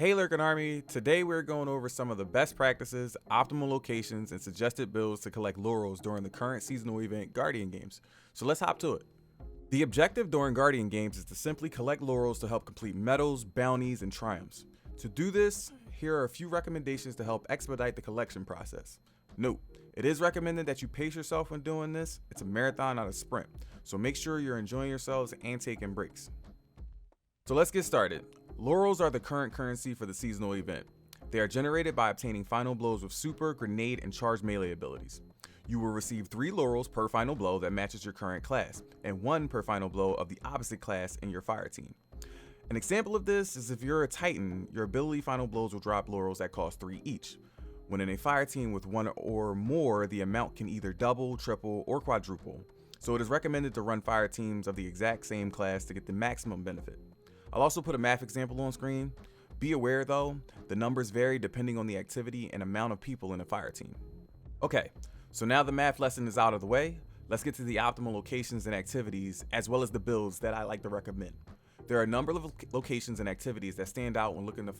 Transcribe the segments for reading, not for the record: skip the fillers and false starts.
Hey Lurkin Army, today we're going over some of the best practices, optimal locations, and suggested builds to collect laurels during the current seasonal event Guardian Games. So let's hop to it. The objective during Guardian Games is to simply collect laurels to help complete medals, bounties, and triumphs. To do this, here are a few recommendations to help expedite the collection process. Note, it is recommended that you pace yourself when doing this. It's a marathon, not a sprint, so make sure you're enjoying yourselves and taking breaks. So let's get started. Laurels are the current currency for the seasonal event. They are generated by obtaining final blows with super, grenade, and charged melee abilities. You will receive 3 laurels per final blow that matches your current class, and 1 per final blow of the opposite class in your fire team. An example of this is if you're a Titan, your ability final blows will drop laurels that cost 3 each. When in a fire team with 1 or more, the amount can either double, triple, or quadruple. So it is recommended to run fire teams of the exact same class to get the maximum benefit. I'll also put a math example on screen. Be aware though, the numbers vary depending on the activity and amount of people in a fire team. Okay, so now the math lesson is out of the way, let's get to the optimal locations and activities as well as the builds that I like to recommend. There are a number of locations and activities that stand out when looking to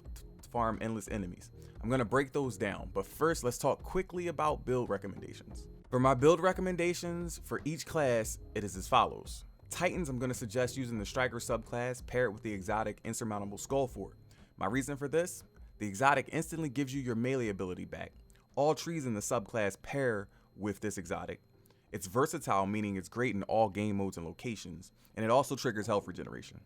farm endless enemies. I'm going to break those down, but first let's talk quickly about build recommendations. For my build recommendations for each class, it is as follows. Titans, I'm going to suggest using the Striker subclass paired with the exotic Insurmountable Skull Fort. My reason for this? The exotic instantly gives you your melee ability back. All trees in the subclass pair with this exotic. It's versatile, meaning it's great in all game modes and locations, and it also triggers health regeneration.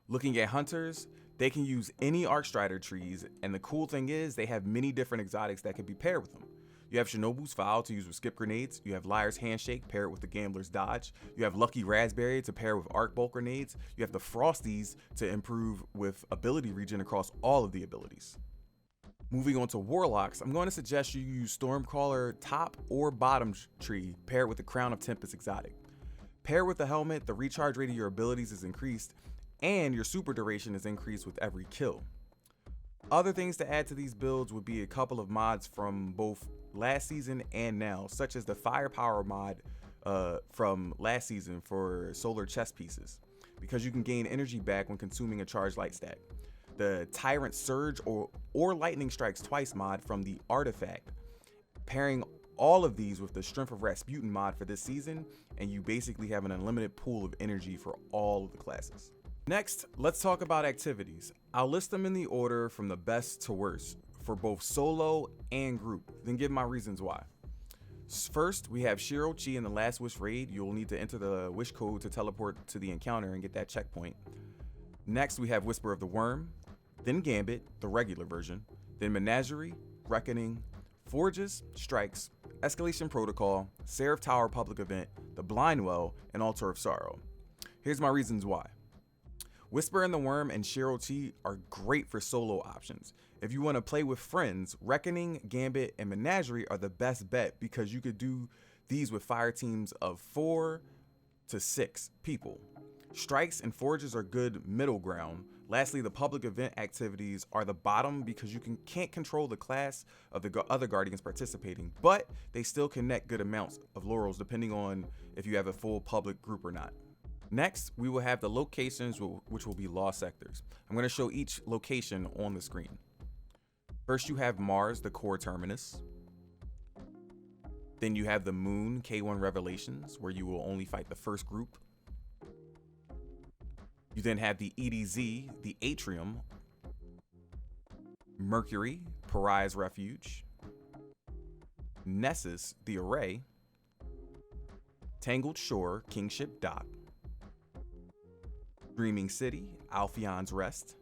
Looking at Hunters, they can use any Arcstrider trees, and the cool thing is they have many different exotics that can be paired with them. You have Shinobu's Foul to use with skip grenades, you have Liar's Handshake paired with the Gambler's Dodge, you have Lucky Raspberry to pair with Arc Bolt grenades, you have the Frosties to improve with ability regen across all of the abilities. Moving on to Warlocks, I'm going to suggest you use Stormcrawler top or bottom tree paired with the Crown of Tempest exotic. Paired with the helmet, the recharge rate of your abilities is increased, and your super duration is increased with every kill. Other things to add to these builds would be a couple of mods from both last season and now, such as the Firepower mod from last season for solar chest pieces, because you can gain energy back when consuming a charged light stack. The Tyrant Surge or Lightning Strikes Twice mod from the Artifact, pairing all of these with the Strength of Rasputin mod for this season, and you basically have an unlimited pool of energy for all of the classes. Next, let's talk about activities. I'll list them in the order from the best to worst for both solo and group, then give my reasons why. First, we have Shirochi in the Last Wish raid. You'll need to enter the wish code to teleport to the encounter and get that checkpoint. Next, we have Whisper of the Worm, then Gambit, the regular version, then Menagerie, Reckoning, Forges, Strikes, Escalation Protocol, Seraph Tower Public Event, the Blind Well, and Altar of Sorrow. Here's my reasons why. Whisper and the Worm and Shirochi are great for solo options. If you want to play with friends, Reckoning, Gambit, and Menagerie are the best bet because you could do these with fire teams of 4 to 6 people. Strikes and Forges are good middle ground. Lastly, the public event activities are the bottom because you can't control the class of the other Guardians participating, but they still connect good amounts of laurels depending on if you have a full public group or not. Next, we will have the locations, which will be lost sectors. I'm going to show each location on the screen. First, you have Mars, the core terminus. Then you have the Moon, K1 Revelations, where you will only fight the first group. You then have the EDZ, the Atrium. Mercury, Pariah's Refuge. Nessus, the Array. Tangled Shore, Kingship Dock. Dreaming City, Alphion's Rest.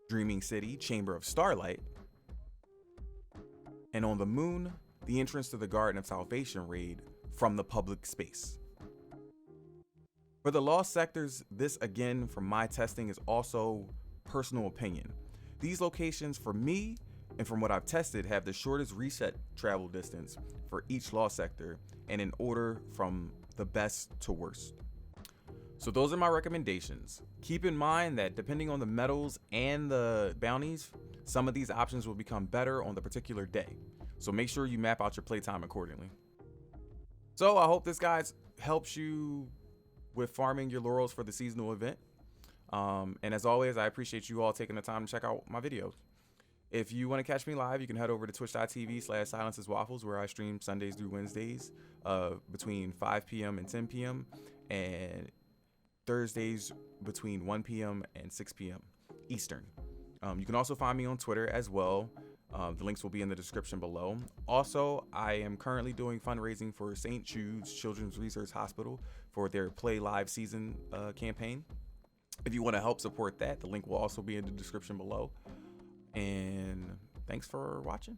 Dreaming City, Chamber of Starlight. And on the Moon, the entrance to the Garden of Salvation raid from the public space. For the lost sectors, this again from my testing is also personal opinion. These locations for me and from what I've tested have the shortest reset travel distance for each lost sector and in order from the best to worst. So those are my recommendations. Keep in mind that depending on the medals and the bounties, some of these options will become better on the particular day. So make sure you map out your playtime accordingly. So I hope this guide helps you with farming your laurels for the seasonal event. And as always, I appreciate you all taking the time to check out my videos. If you want to catch me live, you can head over to twitch.tv/silenceswaffles, where I stream Sundays through Wednesdays between 5 p.m. and 10 p.m. and Thursdays between 1 p.m. and 6 p.m. Eastern. You can also find me on Twitter as well. The links will be in the description below. Also, I am currently doing fundraising for St. Jude's Children's Research Hospital for their Play Live season campaign. If you want to help support that, the link will also be in the description below. And thanks for watching.